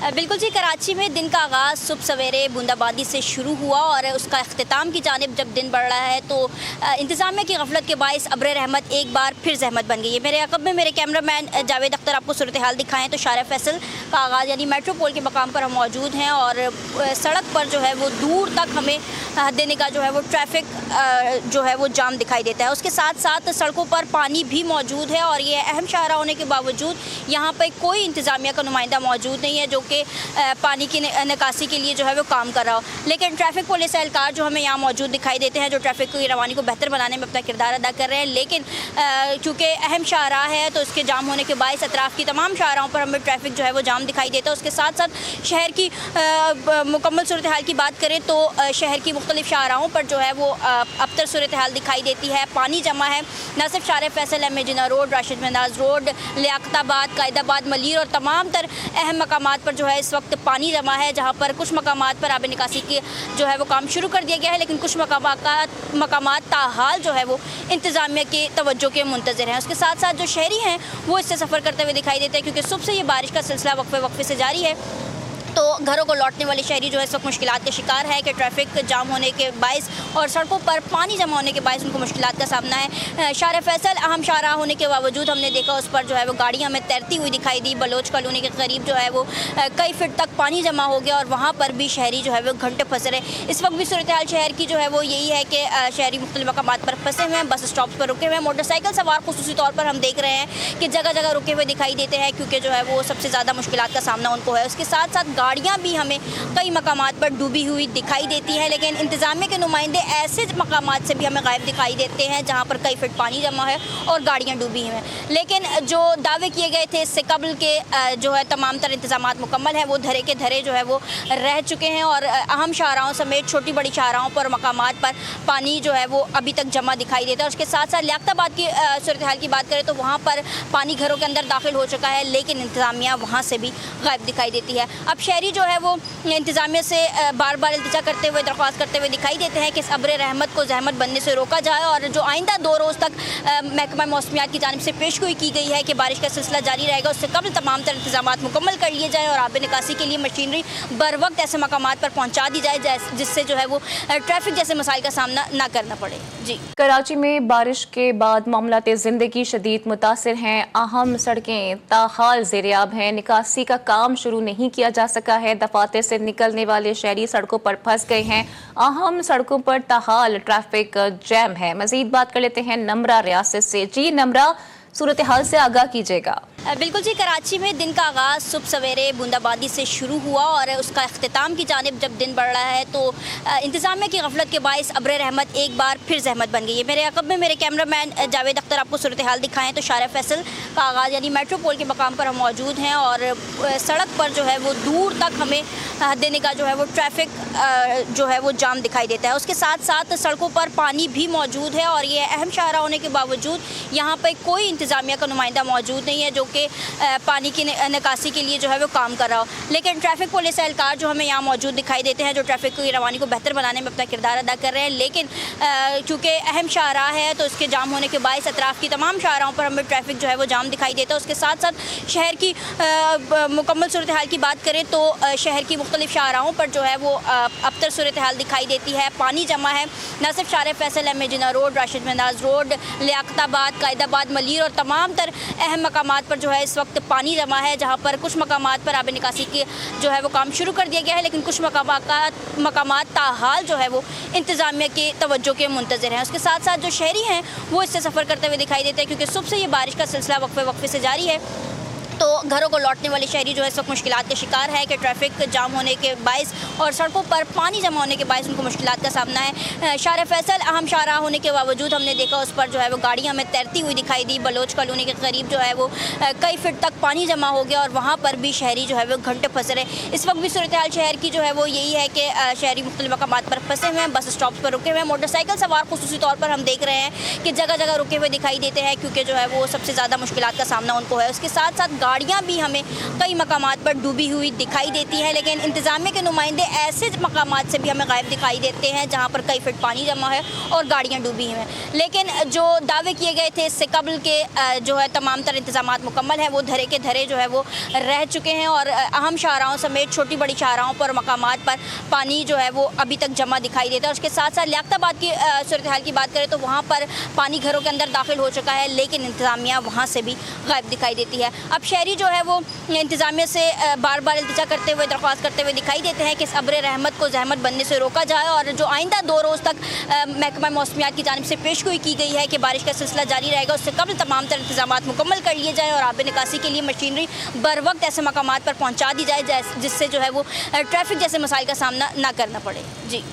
बिल्कुल जी, कराची में दिन का आगाज़ सुबह सवेरे बूंदाबांदी से शुरू हुआ और उसका अख्तिताम की जानिब जब दिन बढ़ रहा है तो इंतज़ामिया की गफलत के बायस अब्र रहमत एक बार फिर जहमत बन गई है। मेरे अक़ब में मेरे कैमरामैन जावेद अख्तर आपको सूरत हाल दिखाएँ तो शारा फैसल का आगाज़ यानी मेट्रोपोल के मकाम पर हम मौजूद हैं और सड़क पर जो है वो दूर तक हमें देने का जो है वो ट्रैफिक जो है वो जाम दिखाई देता है। उसके साथ साथ सड़कों पर पानी भी मौजूद है और ये अहम शाहरा होने के बावजूद यहाँ पर कोई इंतज़ामिया का नुमाइंदा मौजूद नहीं है जो कि पानी की निकासी के लिए जो है वो काम कर रहा हो। लेकिन ट्रैफिक पुलिस एहलकार जो हमें यहाँ मौजूद दिखाई देते हैं जो ट्रैफिक की रवानी को बेहतर बनाने में अपना किरदार अदा कर रहे हैं। लेकिन चूँकि अहम शाहराह है तो इसके जाम होने के बायस अतराफ़ की तमाम शाहराहों पर हमें ट्रैफिक जो है वो जाम दिखाई देता है। उसके साथ साथ शहर की मुकम्मल सूरत हाल की बात करें तो शहर की मुख्तलिफ शाहराहों पर जो है वो अबतर सूरत हाल दिखाई देती है। पानी जमा है न सिर्फ Shahrah Faisal, M A Jinnah road, Rashid Minhas road, Liaquatabad, Quaidabad, Malir और तमाम तर अहम मकामात पर जो है इस वक्त पानी जमा है, जहाँ पर कुछ मकामात पर आब निकासी की जो है वो काम शुरू कर दिया गया है। लेकिन कुछ मकामात ताहाल जो है वो इंतज़ामिया की तवज्जो के मुंतज़िर हैं। उसके साथ साथ जो शहरी हैं वो इससे सफ़र करते हुए दिखाई देते हैं क्योंकि सुबह से ये बारिश का सिलसिला वक्फे से जारी है। तो घरों को लौटने वाले शहरी जो है इस वक्त मुश्किलात के शिकार है कि ट्रैफिक जाम होने के बायस और सड़कों पर पानी जमा होने के बायस उनको मुश्किलात का सामना है। शारा फैसल अहम शाहराह होने के बावजूद हमने देखा उस पर जो है वो गाड़ियाँ हमें तैरती हुई दिखाई दी। बलोच कॉलोनी के करीब जो है वो कई फिट तक पानी जमा हो गया और वहाँ पर भी शहरी जो है वो घंटे फंसे रहे। इस वक्त भी सूरत हाल शहर की जो है वो यही है कि शहरी मुख्तलिफ मकामात पर फंसे हुए हैं, बस स्टॉप पर रुके हुए हैं। मोटरसाइकिल सवार खुसूसी तौर पर हम देख रहे हैं कि जगह जगह रुके हुए दिखाई देते हैं क्योंकि जो है वो सबसे ज़्यादा मुश्किलात का सामना उनको है। उसके साथ साथ गाड़ियाँ भी हमें कई मकामात पर डूबी हुई दिखाई देती है। लेकिन इंतज़ामिया के नुमाइंदे ऐसे मकामात से भी हमें गायब दिखाई देते हैं जहाँ पर कई फिट पानी जमा है और गाड़ियाँ डूबी हैं। लेकिन जो दावे किए गए थे इससे कबल के जो है तमाम तर इंतज़ामात मुकम्मल हैं, वो धरे के धरे जो है वो रह चुके हैं और अहम शाहराहों समेत छोटी बड़ी शाहराहों पर मकामात पर पानी जो है वो अभी तक जमा दिखाई देता है। उसके साथ साथ लियाकताबाद की सूरत हाल की बात करें तो वहाँ पर पानी घरों के अंदर दाखिल हो चुका है लेकिन इंतज़ामिया वहाँ से भी गायब दिखाई देती है। अब शहरी जो है वो इंतज़ामिया से बार बार इल्तिजा करते हुए दरख्वास्त करते हुए दिखाई देते हैं कि इस अब्र रहमत को जहमत बनने से रोका जाए और जो आइंदा 2 रोज़ तक महकमा मौसमियात की जानिब से पेशगोई की गई है कि बारिश का सिलसिला जारी रहेगा, उससे कबल तमाम तर इंतज़ामात मुकम्मल कर लिए जाएँ और आब निकासी के लिए मशीनरी बर वक्त ऐसे मकामात पर पहुँचा दी जाए जिससे जो है वो ट्रैफिक जैसे मसाइल का सामना ना करना पड़े। जी, कराची में बारिश के बाद मामलाते ज़िंदगी शदीद मुतासिर हैं। अहम सड़कें ताहाल ज़ेरियाब हैं, निकासी का काम शुरू नहीं किया जा सका है। दफातर से निकलने वाले शहरी सड़कों पर फंस गए हैं। अहम सड़कों पर ताहाल ट्रैफिक जैम है। मजीद बात कर लेते हैं नम्रा रियासत से। जी नम्रा, सूरत हाल से आगाह कीजिएगा। बिल्कुल जी, कराची में दिन का आगाज़ सुबह सवेरे बूंदाबांदी से शुरू हुआ और उसका अख्तिताम की जानिब जब दिन बढ़ रहा है तो इंतज़ामिया की गफलत के बायस अब्र रहमत एक बार फिर जहमत बन गई है। मेरे अक़ब में मेरे कैमरामैन जावेद अख्तर आपको सूरत हाल दिखाएँ तो शारा फैसल का आगाज़ यानी मेट्रोपोल के मकाम पर हम मौजूद हैं और सड़क पर जो है वो दूर तक हमें देने का जो है वो ट्रैफिक जो है वो जाम दिखाई देता है। उसके साथ साथ सड़कों पर पानी भी मौजूद है और ये अहम शाहरा होने के बावजूद यहाँ पर कोई इंतज़ामिया का नुमाइंदा मौजूद नहीं है जो कि पानी की निकासी के लिए जो है वो काम कर रहा हो। लेकिन ट्रैफिक पुलिस एहलकार जो हमें यहाँ मौजूद दिखाई देते हैं जो ट्रैफिक की रवानी को बेहतर बनाने में अपना किरदार अदा कर रहे हैं। लेकिन चूँकि अहम शाहराह है तो इसके जाम होने के बायस अतराफ़ की तमाम शाहराहों पर हमें ट्रैफिक जो है वो जाम दिखाई देता है। उसके साथ साथ शहर की मुकम्मल सूरत हाल की बात करें तो शहर की मुख्तलिफ शाहराहों पर जो है वो अबतर सूरत हाल दिखाई देती है। पानी जमा है न सिर्फ Shahrah Faisal, M A Jinnah road, Rashid Minhas road, Liaquatabad, Quaidabad, Malir और तमाम तर अहम मकामात पर जो है इस वक्त पानी जमा है, जहाँ पर कुछ मकामात पर आब निकासी की जो है वो काम शुरू कर दिया गया है। लेकिन कुछ मकामात ताहाल जो है वो इंतज़ामिया की तवज्जो के मुंतज़िर हैं। उसके साथ साथ जो शहरी हैं वो इससे सफ़र करते हुए दिखाई देते हैं क्योंकि सुबह से ये बारिश का सिलसिला वक्फे से जारी है। तो घरों को लौटने वाले शहरी जो है इस वक्त मुश्किलात के शिकार है कि ट्रैफिक जाम होने के बायस और सड़कों पर पानी जमा होने के बायस उनको मुश्किलात का सामना है। शारा फैसल अहम शाहराह होने के बावजूद हमने देखा उस पर जो है वो गाड़ियाँ हमें तैरती हुई दिखाई दी। बलोच कॉलोनी के करीब जो है वो कई फिट तक पानी जमा हो गया और वहाँ पर भी शहरी जो है वो घंटे फंसे रहे। इस वक्त भी सूरत हाल शहर की जो है वो यही है कि शहरी मुख्तलिफ मकामात पर फंसे हुए हैं, बस स्टॉप पर रुके हुए हैं। मोटरसाइकिल सवार खुसूसी तौर पर हम देख रहे हैं कि जगह जगह रुके हुए दिखाई देते हैं क्योंकि जो है वो सबसे ज़्यादा मुश्किलात का सामना उनको है। उसके साथ साथ गाड़ियाँ भी हमें कई मकामात पर डूबी हुई दिखाई देती हैं, लेकिन इंतज़ामिया के नुमाइंदे ऐसे मकामात से भी हमें गायब दिखाई देते हैं जहाँ पर कई फीट पानी जमा है और गाड़ियाँ डूबी हैं। लेकिन जो दावे किए गए थे इससे कबल के जो है तमाम तर इंतज़ामात मुकम्मल हैं, वो धरे के धरे जो है वो रह चुके हैं और अहम शाहराहों समेत छोटी बड़ी शाहराहों पर मकामात पर पानी जो है वो अभी तक जमा दिखाई देता है। उसके साथ साथ लियाकताबाद की सूरत हाल की बात करें तो वहाँ पर पानी घरों के अंदर दाखिल हो चुका है, लेकिन इंतज़ामिया वहाँ से भी गायब दिखाई देती है। अब शहरी जो है वो इंतज़ामिया से बार बार इल्तिजा करते हुए, दरख्वास्त करते हुए दिखाई देते हैं कि इस अब्र रहमत को जहमत बनने से रोका जाए और जो आइंदा 2 रोज़ तक महकमा मौसमियात की जानिब से पेशगोई की गई है कि बारिश का सिलसिला जारी रहेगा, उससे कबल तमाम तर इंतज़ामात मुकम्मल कर लिए जाए और आब निकासी के लिए मशीनरी बर वक्त ऐसे मकामात पर पहुँचा दी जाए जिससे जो है वो ट्रैफिक जैसे मसाइल का सामना ना करना पड़े। जी।